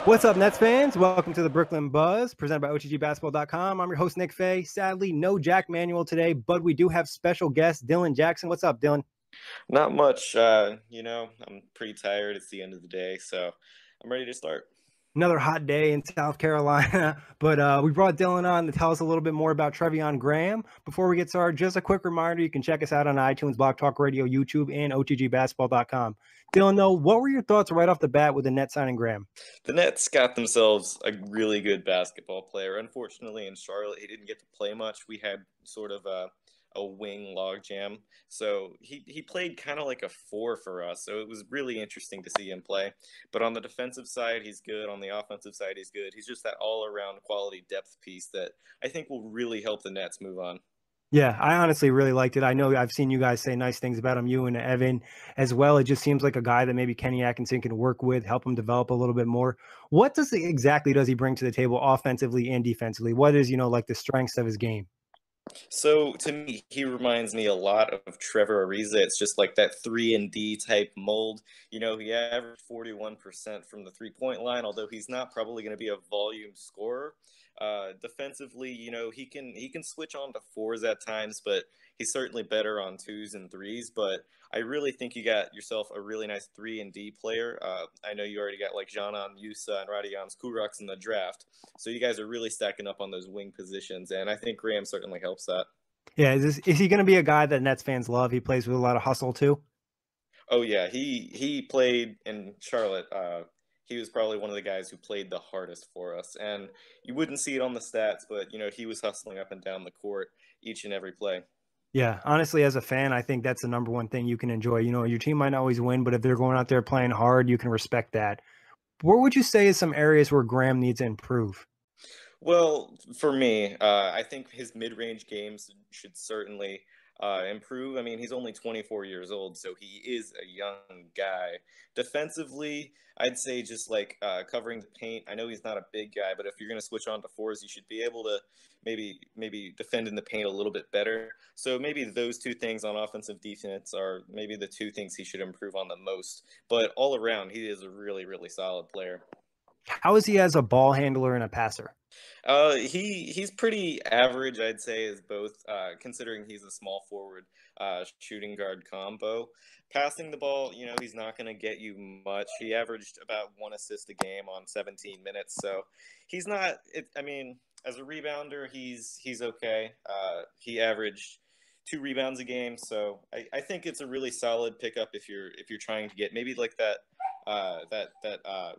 What's up, Nets fans? Welcome to the Brooklyn Buzz, presented by OTGBasketball.com. I'm your host, Nick Fay. Sadly, no Jack Manuel today, but we do have special guest, Dylan Jackson. What's up, Dylan? Not much. I'm pretty tired. It's the end of the day, so I'm ready to start. Another hot day in South Carolina, but we brought Dylan on to tell us a little bit more about Treveon Graham. Before we get started, just a quick reminder, you can check us out on iTunes, Block Talk Radio, YouTube, and OTGBasketball.com. Dylan, though, what were your thoughts right off the bat with the Nets signing Graham? The Nets got themselves a really good basketball player. Unfortunately, in Charlotte, he didn't get to play much. We had sort of a wing logjam. So he played kind of like a four for us. So it was really interesting to see him play. But on the defensive side, he's good. On the offensive side, he's good. He's just that all-around quality depth piece that I think will really help the Nets move on. Yeah, I honestly really liked it. I know I've seen you guys say nice things about him, you and Evan as well. It just seems like a guy that maybe Kenny Atkinson can work with, help him develop a little bit more. What exactly does he bring to the table offensively and defensively? What is, like the strengths of his game? So to me, he reminds me a lot of Trevor Ariza. It's just like that 3-and-D type mold. He averaged 41% from the 3-point line, although he's not probably going to be a volume scorer. Defensively, he can switch on to fours at times, but he's certainly better on twos and threes. But I really think you got yourself a really nice 3-and-D player. I know you already got like Janan Musa and Radions Kuraks in the draft, so you guys are really stacking up on those wing positions, and I think Graham certainly helps that. Yeah, is he going to be a guy that Nets fans love? He plays with a lot of hustle too. Oh yeah, he played in Charlotte. He was probably one of the guys who played the hardest for us, and you wouldn't see it on the stats, but he was hustling up and down the court each and every play. Yeah, honestly, as a fan, I think that's the number one thing you can enjoy. Your team might not always win, but if they're going out there playing hard, you can respect that. What would you say is some areas where Graham needs to improve? Well, for me, I think his mid-range games should certainly improve. I mean, he's only 24 years old, so he is a young guy. Defensively, I'd say just like covering the paint. I know he's not a big guy, but if you're going to switch on to fours, you should be able to maybe defend in the paint a little bit better. So maybe those two things on offensive defense are maybe the two things he should improve on the most. But all around, he is a really, really solid player. How is he as a ball handler and a passer? He's pretty average, I'd say, as both, considering he's a small forward, shooting guard combo. Passing the ball, he's not going to get you much. He averaged about 1 assist a game on 17 minutes, so he's not. I mean, as a rebounder, he's okay. He averaged 2 rebounds a game, so I think it's a really solid pickup if you're trying to get maybe like that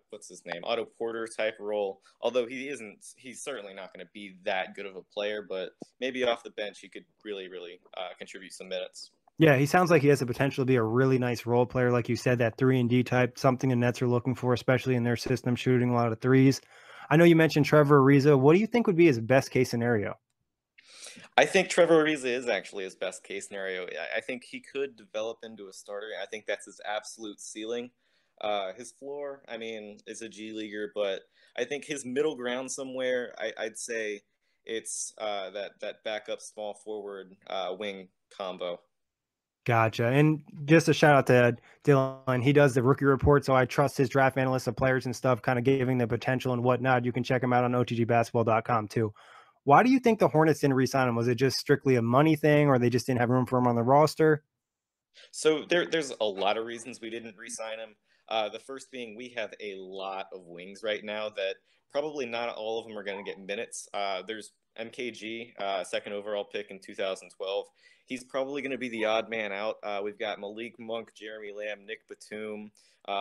what's his name, Otto Porter type role. Although he's certainly not going to be that good of a player, but maybe off the bench he could really contribute some minutes. Yeah, he sounds like he has the potential to be a really nice role player, like you said, that 3-and-D type, something the Nets are looking for, especially in their system, shooting a lot of threes. I know you mentioned Trevor Ariza. What do you think would be his best case scenario? I think Trevor Ariza is actually his best case scenario. I think he could develop into a starter. I think that's his absolute ceiling. His floor, I mean, is a G leaguer, but I think his middle ground somewhere, I'd say it's that backup small forward wing combo. Gotcha. And just a shout out to Dylan. He does the rookie report, so I trust his draft analysts of players and stuff, kind of giving the potential and whatnot. You can check him out on OTGBasketball.com too. Why do you think the Hornets didn't re-sign him? Was it just strictly a money thing, or they just didn't have room for him on the roster? So there's a lot of reasons we didn't re-sign him. The first being we have a lot of wings right now that probably not all of them are going to get minutes. There's MKG, second overall pick in 2012. He's probably going to be the odd man out. We've got Malik Monk, Jeremy Lamb, Nick Batum,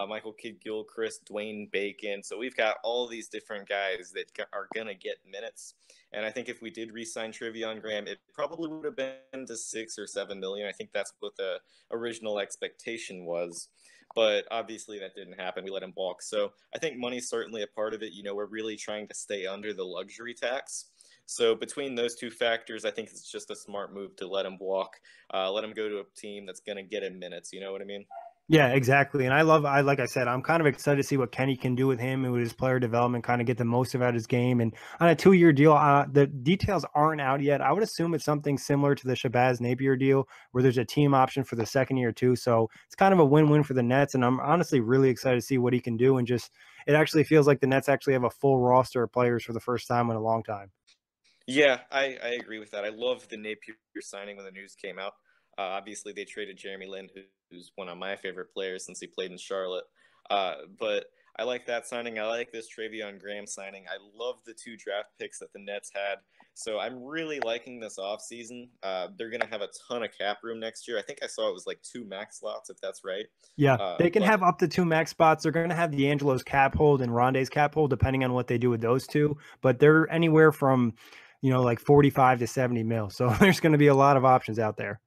Michael Kidd-Gilchrist, Dwayne Bacon. So we've got all these different guys that are going to get minutes. And I think if we did re-sign Treveon Graham, it probably would have been to 6 or 7 million. I think that's what the original expectation was. But obviously that didn't happen. We let him walk. So I think money's certainly a part of it. We're really trying to stay under the luxury tax. So between those two factors, I think it's just a smart move to let him walk, let him go to a team that's going to get him minutes. You know what I mean? Yeah, exactly. And like I said, I'm kind of excited to see what Kenny can do with him and with his player development, kind of get the most of out his game. And on a 2-year deal, the details aren't out yet. I would assume it's something similar to the Shabazz Napier deal, where there's a team option for the second year too. So it's kind of a win-win for the Nets. And I'm honestly really excited to see what he can do. And just it actually feels like the Nets actually have a full roster of players for the first time in a long time. Yeah, I agree with that. I love the Napier signing when the news came out. Obviously, they traded Jeremy Lin, who's one of my favorite players since he played in Charlotte. But I like that signing. I like this Treveon Graham signing. I love the 2 draft picks that the Nets had. So I'm really liking this offseason. They're going to have a ton of cap room next year. I think I saw it was like 2 max slots, if that's right. Yeah, they can But have up to 2 max spots. They're gonna have D'Angelo's cap hold and Rondé's cap hold, depending on what they do with those 2, but they're anywhere from, like 45 to 70 mil. So there's gonna be a lot of options out there.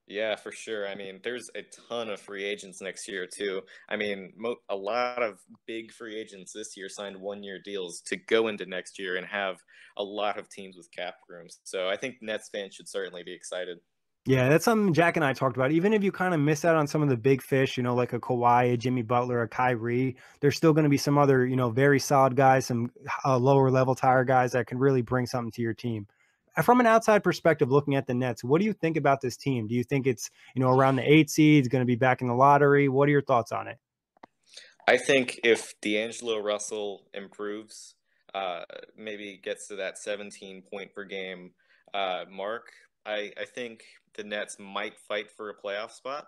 yeah, for sure. I mean, there's a ton of free agents next year too. I mean, a lot of big free agents this year signed 1-year deals to go into next year and have a lot of teams with cap rooms. So I think Nets fans should certainly be excited. Yeah, that's something Jack and I talked about. Even if you kind of miss out on some of the big fish, like a Kawhi, a Jimmy Butler, a Kyrie, there's still going to be some other, very solid guys, some lower level tire guys that can really bring something to your team. From an outside perspective, looking at the Nets, what do you think about this team? Do you think it's, around the 8 seeds, going to be back in the lottery? What are your thoughts on it? I think if D'Angelo Russell improves, uh, maybe gets to that 17 point per game mark, I think the Nets might fight for a playoff spot.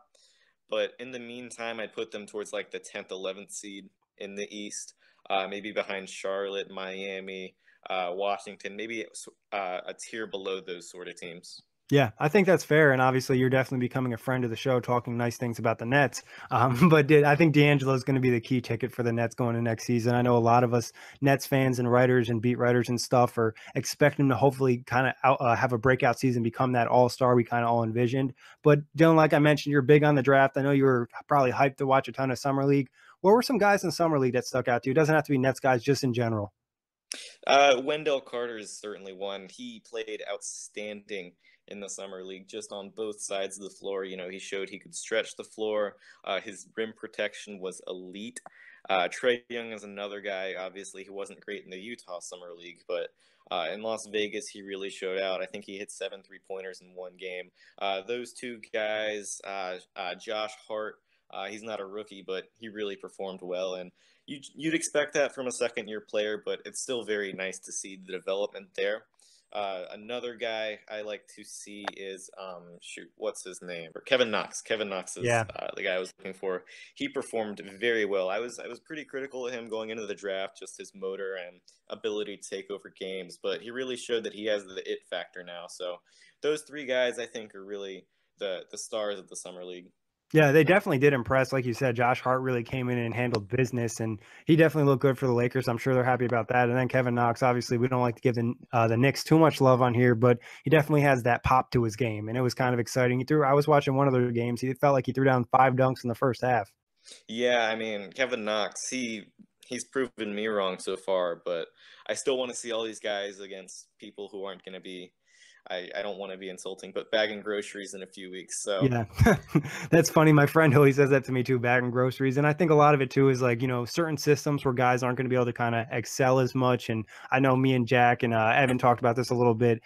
But in the meantime, I'd put them towards like the 10th, 11th seed in the East, maybe behind Charlotte, Miami, Washington, maybe a tier below those sort of teams. Yeah, I think that's fair, and obviously you're definitely becoming a friend of the show, talking nice things about the Nets. But I think D'Angelo is going to be the key ticket for the Nets going into next season. I know a lot of us Nets fans and writers and beat writers and stuff are expecting him to hopefully kind of have a breakout season, become that all-star we kind of all envisioned. But Dylan, like I mentioned, you're big on the draft. I know you were probably hyped to watch a ton of summer league. What were some guys in summer league that stuck out to you? It doesn't have to be Nets guys, just in general. Wendell Carter is certainly one. He played outstanding in the summer league, just on both sides of the floor. He showed he could stretch the floor. His rim protection was elite. Trae Young is another guy. Obviously, he wasn't great in the Utah summer league, but in Las Vegas, he really showed out. I think he hit 7 3-pointers in one game. Those 2 guys, Josh Hart. He's not a rookie, but he really performed well, and you'd expect that from a second-year player, but it's still very nice to see the development there. Another guy I like to see is what's his name? Or Kevin Knox. Kevin Knox is Yeah. the guy I was looking for. He performed very well. I was pretty critical of him going into the draft, just his motor and ability to take over games, but he really showed that he has the it factor now. So those 3 guys I think are really the stars of the summer league. Yeah, they definitely did impress. Like you said, Josh Hart really came in and handled business, and he definitely looked good for the Lakers. I'm sure they're happy about that. And then Kevin Knox, obviously, we don't like to give the Knicks too much love on here, but he definitely has that pop to his game, and it was kind of exciting. I was watching one of their games. He felt like he threw down 5 dunks in the first half. Yeah, I mean, Kevin Knox, he's proven me wrong so far, but I still want to see all these guys against people who aren't going to be, I don't want to be insulting, but bagging groceries in a few weeks. So, Yeah, that's funny. My friend always says that to me too, bagging groceries. And I think a lot of it too is like, certain systems where guys aren't going to be able to kind of excel as much. And I know me and Jack and Evan talked about this a little bit.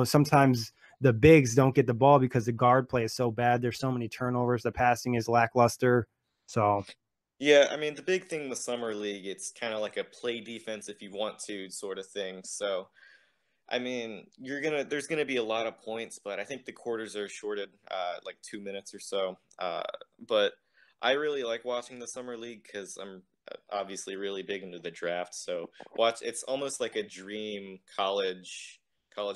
Sometimes the bigs don't get the ball because the guard play is so bad. There's so many turnovers. The passing is lackluster. So, yeah, I mean, the big thing with Summer League, it's kind of like a play defense if you want to sort of thing. So, I mean, there's gonna be a lot of points, but I think the quarters are shorted like 2 minutes or so. But I really like watching the summer league because I'm obviously really big into the draft. So it's almost like a dream college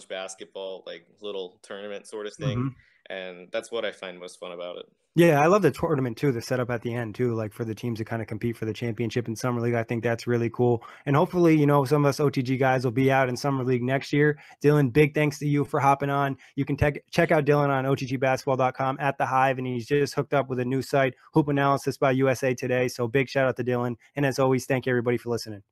basketball like little tournament sort of thing, mhm. and that's what I find most fun about it. Yeah, I love the tournament too, the setup at the end too, like for the teams to kind of compete for the championship in summer league. I think that's really cool. And hopefully, some of us OTG guys will be out in summer league next year. Dylan, big thanks to you for hopping on. You can check out Dylan on OTGbasketball.com at the Hive, and he's just hooked up with a new site, Hoop Analysis by USA Today. So big shout out to Dylan. And as always, thank you everybody for listening.